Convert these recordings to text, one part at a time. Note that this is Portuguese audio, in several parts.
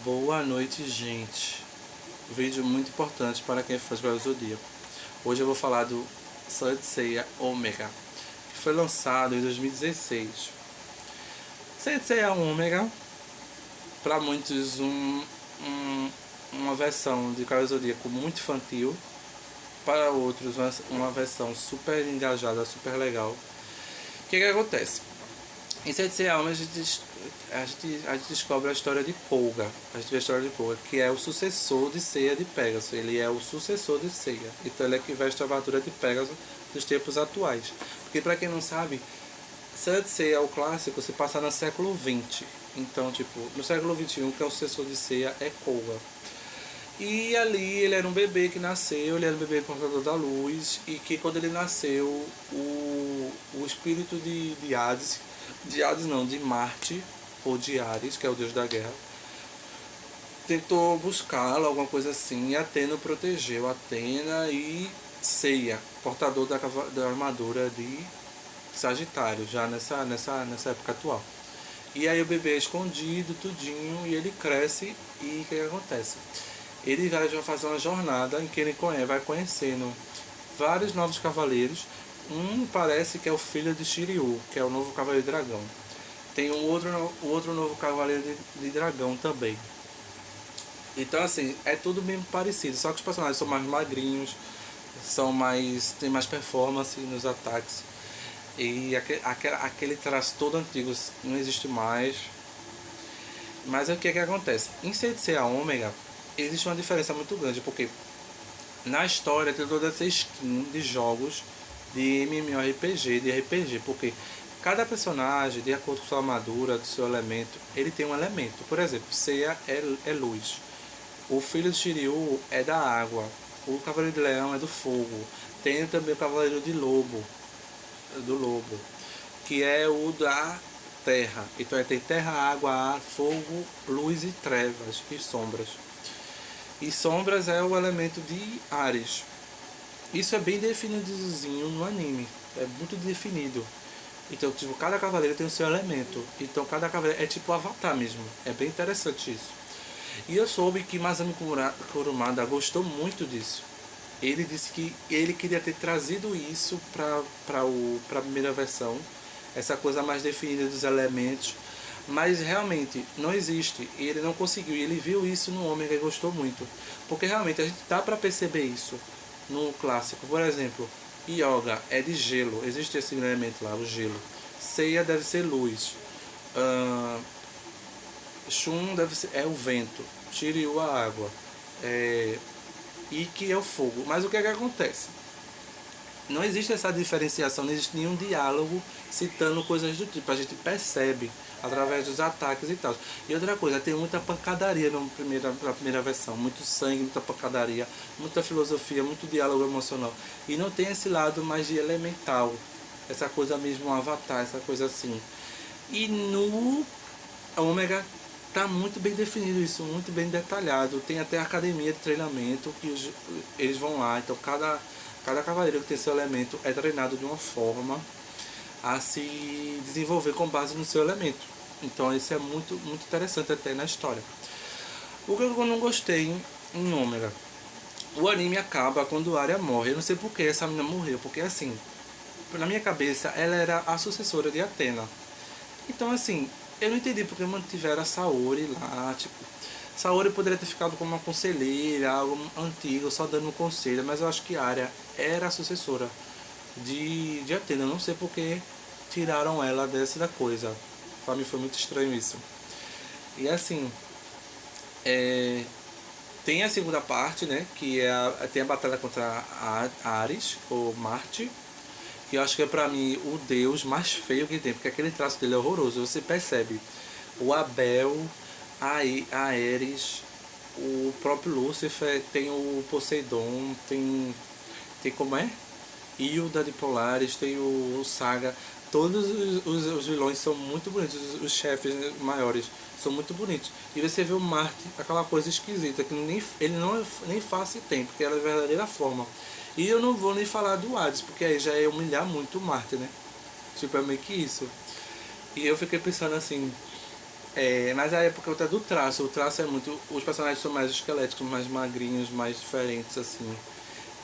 Boa noite, gente. Vídeo muito importante para quem faz Cavaleiro do Zodíaco. Hoje eu vou falar do Saint Seiya Omega, que foi lançado em 2016. Saint Seiya Omega, para muitos uma versão de Cavaleiro do Zodíaco muito infantil, para outros uma versão super engajada, super legal. O que acontece? Em Saint Seiya Omega a gente descobre a história de Koga. A gente vê a história de Koga, que é o sucessor de Seiya de Pegasus. Ele é o sucessor de Seiya. Então ele é que veste a armadura de Pegasus dos tempos atuais. Porque para quem não sabe, Saint Seiya, o clássico, se passa no século XX. Então, tipo, no século XXI, que é o sucessor de Seiya, é Koga. E ali ele era um bebê que nasceu, ele era um bebê portador da luz, e que quando ele nasceu, o espírito de Hades, de Marte, ou de Ares, que é o deus da guerra, tentou buscá-lo, alguma coisa assim, e Atena o protegeu. Atena e Seiya, portador da armadura de Sagitário, já nessa época atual. E aí o bebê é escondido, tudinho, e ele cresce, e o que acontece? Ele vai fazer uma jornada em que ele vai conhecendo vários novos cavaleiros. Parece que é o filho de Shiryu, que é o novo cavaleiro dragão. Tem um outro novo cavaleiro de dragão também. Então assim, é tudo bem parecido, só que os personagens são mais magrinhos, tem mais performance nos ataques. E aquele traço todo antigo não existe mais. Mas o que acontece? Em Saint Seiya Omega existe uma diferença muito grande, porque na história tem toda essa skin de jogos de MMORPG, de RPG, porque cada personagem, de acordo com sua armadura, do seu elemento, ele tem um elemento. Por exemplo, Seiya é luz, o filho de Shiryu é da água, o cavaleiro de leão é do fogo, tem também o cavaleiro de lobo, que é o da terra. Então tem terra, água, ar, fogo, luz e trevas e sombras. E sombras é o elemento de Ares. Isso é bem definidozinho no anime, é muito definido. Então, tipo, cada cavaleiro tem o seu elemento. Então, cada cavaleiro é tipo Avatar mesmo. É bem interessante isso. E eu soube que Masami Kurumada gostou muito disso. Ele disse que ele queria ter trazido isso para a primeira versão, essa coisa mais definida dos elementos, mas realmente não existe, e ele não conseguiu, e ele viu isso no Ômega e gostou muito, porque realmente a gente dá para perceber isso no clássico. Por exemplo, Yoga é de gelo, existe esse elemento lá, o gelo. Seiya deve ser luz, Shun é o vento, Shiryu a água, Ikki é o fogo. Mas o que acontece? Não existe essa diferenciação, não existe nenhum diálogo citando coisas do tipo. A gente percebe através dos ataques e tal. E outra coisa, tem muita pancadaria na primeira versão. Muito sangue, muita pancadaria, muita filosofia, muito diálogo emocional. E não tem esse lado mais de elemental. Essa coisa mesmo, um avatar, essa coisa assim. E no Ômega tá muito bem definido isso, muito bem detalhado. Tem até a academia de treinamento que eles vão lá. Então cada cavaleiro que tem seu elemento é treinado de uma forma a se desenvolver com base no seu elemento. Então isso é muito interessante até na história. O que eu não gostei em Ômega, o anime acaba quando a Arya morre. Eu não sei por que essa menina morreu, porque assim, na minha cabeça ela era a sucessora de Atena. Então assim, eu não entendi porque mantiveram a Saori lá, tipo, Saori poderia ter ficado como uma conselheira, algo antigo, só dando um conselho, mas eu acho que Arya era a sucessora de Atena. Eu não sei porque tiraram ela da coisa. Pra mim foi muito estranho isso. E assim, tem a segunda parte, né, que tem a batalha contra Ares, ou Marte, que eu acho que é pra mim o deus mais feio que tem, porque aquele traço dele é horroroso. Você percebe o Abel, a Ares, o próprio Lúcifer, tem o Poseidon, tem como é? Hilda de Polaris, tem o Saga. Todos os vilões são muito bonitos, os chefes maiores são muito bonitos. E você vê o Marte, aquela coisa esquisita, que ele nem face tem, porque ela é a verdadeira forma. E eu não vou nem falar do Hades, porque aí já é humilhar muito o Marte, né? Tipo, é meio que isso. E eu fiquei pensando assim, Mas a época até do traço, o traço é muito. Os personagens são mais esqueléticos, mais magrinhos, mais diferentes, assim.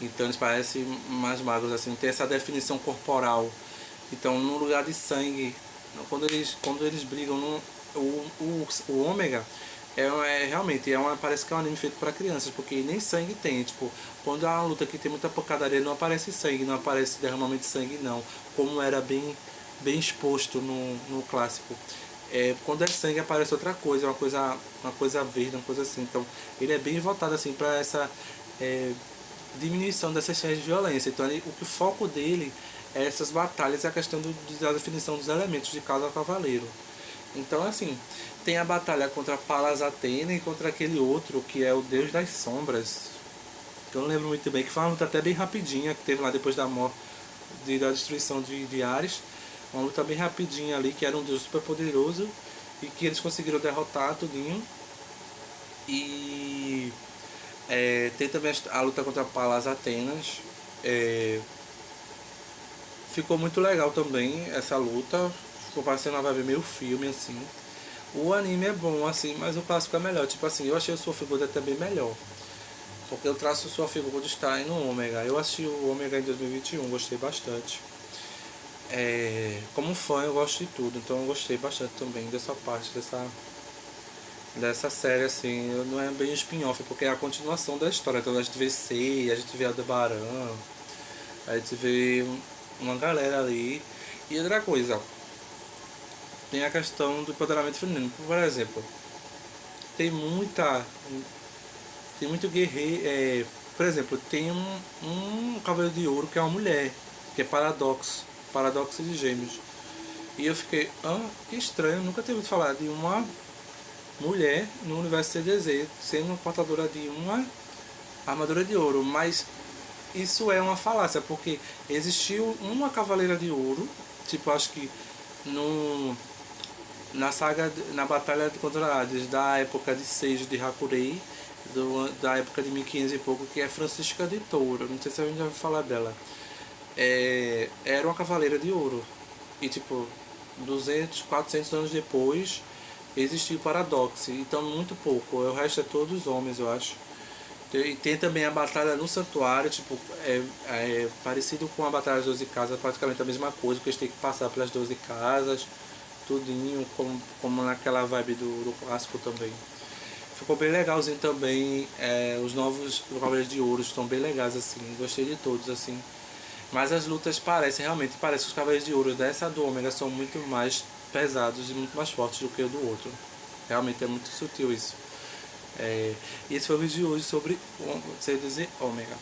Então eles parecem mais magros, assim, tem essa definição corporal. Então no lugar de sangue, quando eles brigam, o ômega realmente parece que é um anime feito para crianças, porque nem sangue tem. Tipo, quando há uma luta que tem muita pancadaria, não aparece sangue, não aparece derramamento de sangue, não. Como era bem exposto no clássico. Quando é sangue aparece outra coisa, uma coisa verde, uma coisa assim. Então ele é bem voltado assim para essa diminuição dessas cenas de violência. Então o foco dele é essas batalhas e a questão da definição dos elementos de cada cavaleiro. Então assim, tem a batalha contra Palas Athena e contra aquele outro que é o Deus das Sombras. Que eu não lembro muito bem, que foi uma luta até bem rapidinha, que teve lá depois da morte da destruição de Ares. Uma luta bem rapidinha ali, que era um deus super poderoso e que eles conseguiram derrotar tudinho. E tem também a luta contra Palas Atenas. Ficou muito legal também essa luta. Ficou parecendo uma vibe meio filme assim. O anime é bom assim, mas o clássico é melhor. Tipo assim, eu achei o Soul Figure até bem melhor. Porque eu traço o Soul Figure está aí no Ômega. Eu assisti o Ômega em 2021, gostei bastante. Como fã eu gosto de tudo, então eu gostei bastante também dessa parte, dessa série assim. Não é bem spin-off, porque é a continuação da história. Então a gente vê Sei, a gente vê Aldebaran, a gente vê uma galera ali. E outra coisa, tem a questão do empoderamento feminino. Por exemplo, tem muita. Tem muito guerreiro. Por exemplo, tem um Cavaleiro de Ouro que é uma mulher, que é Paradoxo de Gêmeos. E eu fiquei, que estranho, nunca tinha ouvido falar de uma mulher no universo CDZ sendo portadora de uma armadura de ouro. Mas isso é uma falácia, porque existiu uma Cavaleira de Ouro, tipo, acho que no, na saga, na batalha contra Hades, da época de Seijo de Hakurei, da época de 1500 e pouco, que é Francisca de Touro, não sei se a gente já ouviu falar dela. Era uma Cavaleira de Ouro. E tipo, 200, 400 anos depois, existiu o Paradoxo. Então, muito pouco. O resto é todos homens, eu acho. E tem também a Batalha no Santuário, tipo, parecido com a Batalha das 12 Casas, praticamente a mesma coisa, porque eles têm que passar pelas 12 casas, tudinho, como naquela vibe do clássico também. Ficou bem legalzinho também. Os novos Cavaleiros de Ouro estão bem legais, assim. Gostei de todos, assim. Mas as lutas parece que os Cavaleiros de Ouro dessa do Ômega são muito mais pesados e muito mais fortes do que o do outro. Realmente é muito sutil isso. E esse foi o vídeo de hoje sobre CDZ Ômega.